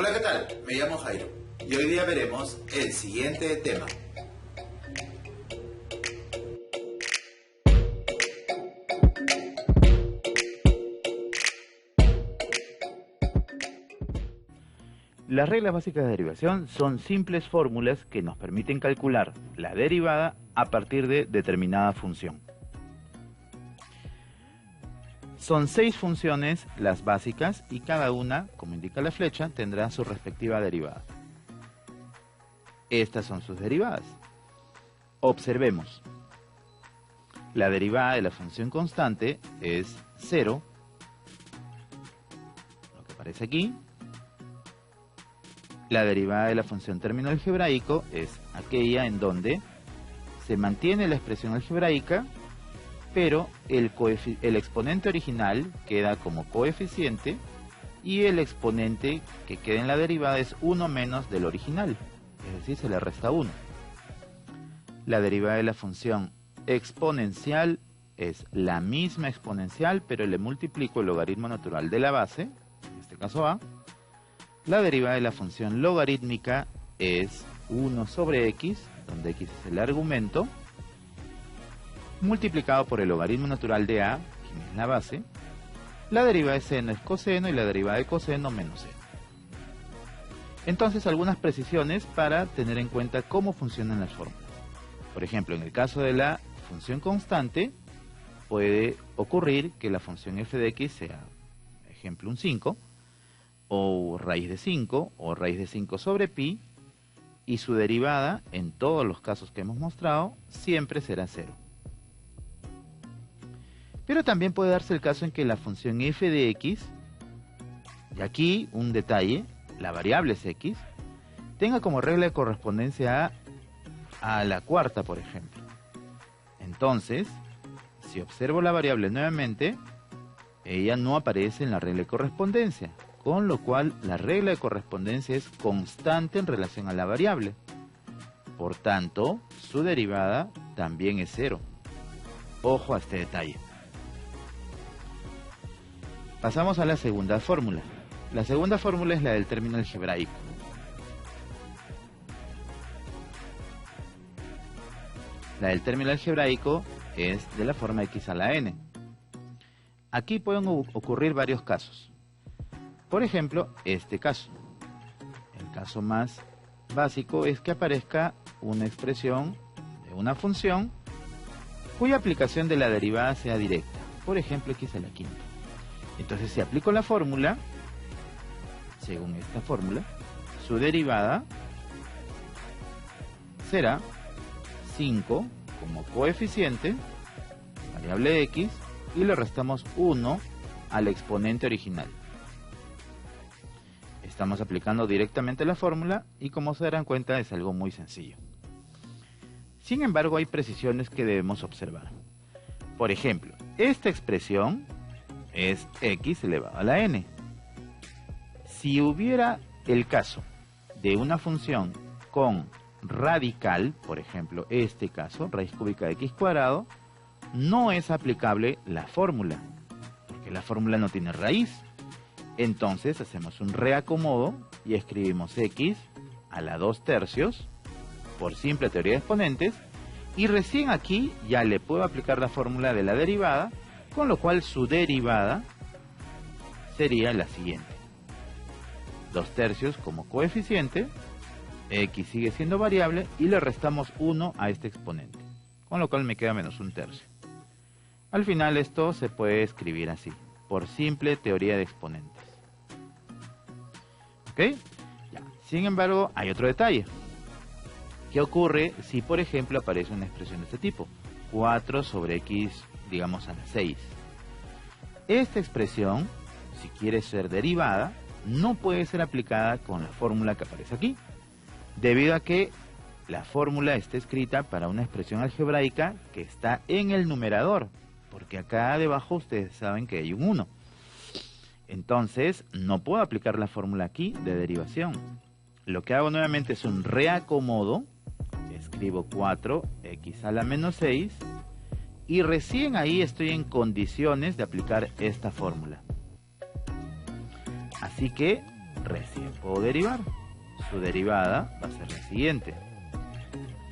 Hola, ¿qué tal? Me llamo Jairo y hoy día veremos el siguiente tema. Las reglas básicas de derivación son simples fórmulas que nos permiten calcular la derivada a partir de determinada función. Son 6 funciones las básicas y cada una, como indica la flecha, tendrá su respectiva derivada. Estas son sus derivadas. Observemos. La derivada de la función constante es 0, lo que aparece aquí. La derivada de la función término algebraico es aquella en donde se mantiene la expresión algebraica, pero el exponente original queda como coeficiente y el exponente que queda en la derivada es 1 menos del original, es decir, se le resta 1. La derivada de la función exponencial es la misma exponencial, pero le multiplico el logaritmo natural de la base, en este caso a. La derivada de la función logarítmica es 1 sobre x, donde x es el argumento, multiplicado por el logaritmo natural de a, que es la base. La derivada de seno es coseno y la derivada de coseno menos seno. Entonces, algunas precisiones para tener en cuenta cómo funcionan las fórmulas. Por ejemplo, en el caso de la función constante, puede ocurrir que la función f de x sea, ejemplo, un 5, o raíz de 5, o raíz de 5 sobre pi, y su derivada, en todos los casos que hemos mostrado, siempre será 0. Pero también puede darse el caso en que la función f de x, y aquí un detalle, la variable es x, tenga como regla de correspondencia a la cuarta, por ejemplo. Entonces, si observo la variable nuevamente, ella no aparece en la regla de correspondencia, con lo cual la regla de correspondencia es constante en relación a la variable. Por tanto, su derivada también es 0. Ojo a este detalle. Pasamos a la segunda fórmula. La segunda fórmula es la del término algebraico. La del término algebraico es de la forma x a la n. Aquí pueden ocurrir varios casos. Por ejemplo, este caso. El caso más básico es que aparezca una expresión de una función cuya aplicación de la derivada sea directa. Por ejemplo, x a la quinta. Entonces, si aplico la fórmula, según esta fórmula, su derivada será 5 como coeficiente, variable x, y le restamos 1 al exponente original. Estamos aplicando directamente la fórmula y, como se darán cuenta, es algo muy sencillo. Sin embargo, hay precisiones que debemos observar. Por ejemplo, esta expresión es x elevado a la n. Si hubiera el caso de una función con radical, por ejemplo, este caso, raíz cúbica de x cuadrado, no es aplicable la fórmula, porque la fórmula no tiene raíz. Entonces hacemos un reacomodo y escribimos x a la 2/3 por simple teoría de exponentes, y recién aquí ya le puedo aplicar la fórmula de la derivada, con lo cual su derivada sería la siguiente: 2/3 como coeficiente, x sigue siendo variable y le restamos 1 a este exponente, con lo cual me queda menos 1/3. Al final esto se puede escribir así, por simple teoría de exponentes. ¿Ok? Ya. Sin embargo, hay otro detalle. ¿Qué ocurre si, por ejemplo, aparece una expresión de este tipo? 4 sobre x, digamos, a la 6. Esta expresión, si quiere ser derivada, no puede ser aplicada con la fórmula que aparece aquí, debido a que la fórmula está escrita para una expresión algebraica que está en el numerador, porque acá debajo ustedes saben que hay un 1. Entonces, no puedo aplicar la fórmula aquí de derivación. Lo que hago nuevamente es un reacomodo, escribo 4x a la menos 6, y recién ahí estoy en condiciones de aplicar esta fórmula. Así que, recién. puedo derivar. Su derivada va a ser la siguiente.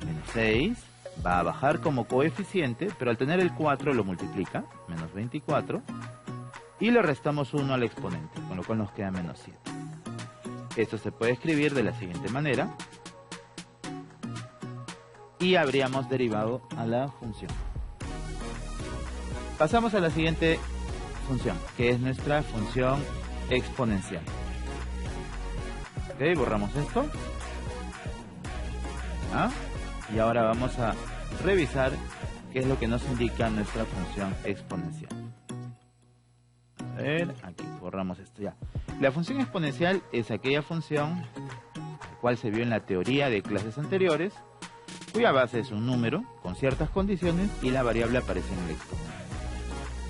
Menos 6 va a bajar como coeficiente, pero al tener el 4 lo multiplica, menos 24, y le restamos 1 al exponente, con lo cual nos queda menos 7. Esto se puede escribir de la siguiente manera, y habríamos derivado a la función. Pasamos a la siguiente función, que es nuestra función exponencial. Ok, borramos esto. Y ahora vamos a revisar qué es lo que nos indica nuestra función exponencial. A ver, aquí borramos esto ya. La función exponencial es aquella función la cual se vio en la teoría de clases anteriores, cuya base es un número con ciertas condiciones y la variable aparece en el exponente.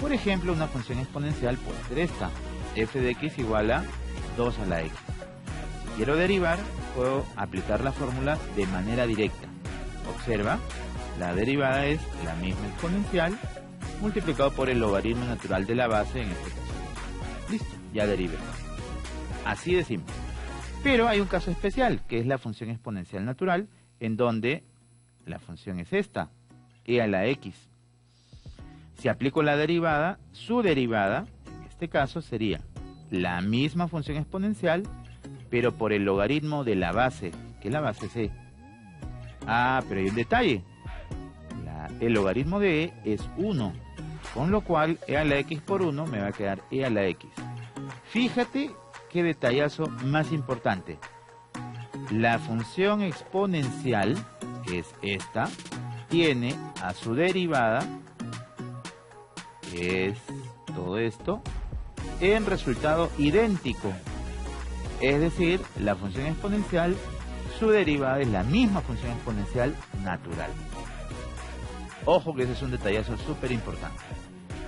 Por ejemplo, una función exponencial puede ser esta: f de x igual a 2 a la x. Si quiero derivar, puedo aplicar la fórmula de manera directa. Observa, la derivada es la misma exponencial multiplicado por el logaritmo natural de la base, en este caso. Listo, ya derivé. Así de simple. Pero hay un caso especial, que es la función exponencial natural, en donde la función es esta, e a la x. Si aplico la derivada, su derivada, en este caso, sería la misma función exponencial, pero por el logaritmo de la base, que la base es e. Pero hay un detalle. El logaritmo de e es 1, con lo cual e a la x por 1 me va a quedar e a la x. Fíjate qué detallazo más importante. La función exponencial, que es esta, tiene a su derivada, que es todo esto, en resultado idéntico. Es decir, la función exponencial, su derivada es la misma función exponencial natural. Ojo que ese es un detallazo súper importante.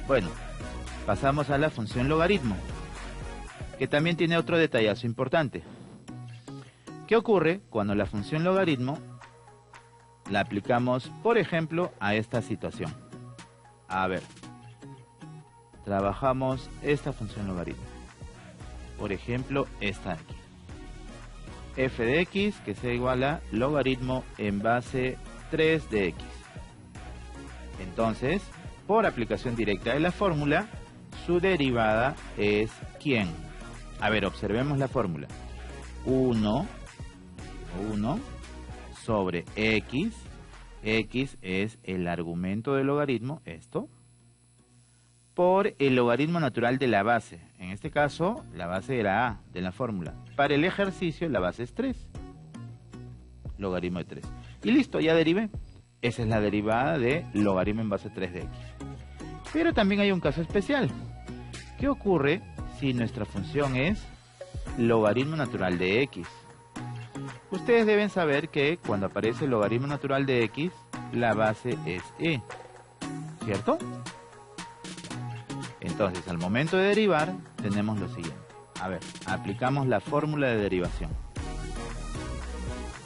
Bueno, pasamos a la función logaritmo, que también tiene otro detallazo importante. ¿Qué ocurre cuando la función logaritmo la aplicamos, por ejemplo, a esta situación? A ver, trabajamos esta función logaritmo. Por ejemplo, esta de aquí. F de x, que sea igual a logaritmo en base 3 de x. Entonces, por aplicación directa de la fórmula, su derivada es ¿quién? A ver, observemos la fórmula. 1 sobre x. X es el argumento del logaritmo, esto, por el logaritmo natural de la base. En este caso, la base era a de la fórmula. Para el ejercicio, la base es 3. Logaritmo de 3. Y listo, ya derivé. Esa es la derivada de logaritmo en base 3 de x. Pero también hay un caso especial. ¿Qué ocurre si nuestra función es logaritmo natural de x? Ustedes deben saber que cuando aparece el logaritmo natural de x, la base es e, ¿cierto? Entonces, al momento de derivar, tenemos lo siguiente. A ver, aplicamos la fórmula de derivación.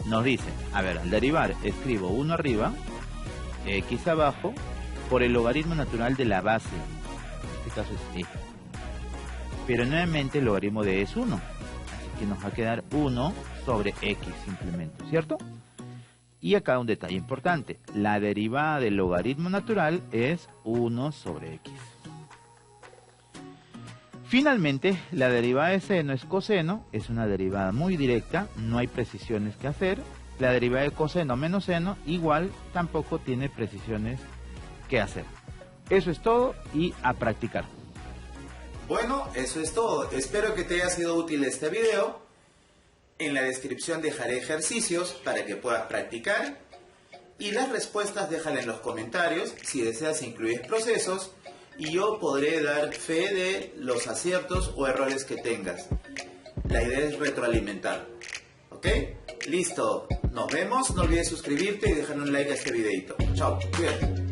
Nos dice, a ver, al derivar, escribo 1 arriba, x abajo, por el logaritmo natural de la base. En este caso es e. Pero nuevamente el logaritmo de e es 1. Así que nos va a quedar 1 sobre x simplemente, ¿cierto? Y acá un detalle importante. La derivada del logaritmo natural es 1 sobre x. Finalmente, la derivada de seno es coseno, es una derivada muy directa, no hay precisiones que hacer. La derivada de coseno menos seno, igual, tampoco tiene precisiones que hacer. Eso es todo y a practicar. Bueno, eso es todo. Espero que te haya sido útil este video. En la descripción dejaré ejercicios para que puedas practicar. Y las respuestas déjala en los comentarios. Si deseas incluir procesos, y yo podré dar fe de los aciertos o errores que tengas. La idea es retroalimentar. ¿Ok? Listo. Nos vemos. No olvides suscribirte y dejar un like a este videito. Chao. Cuídate.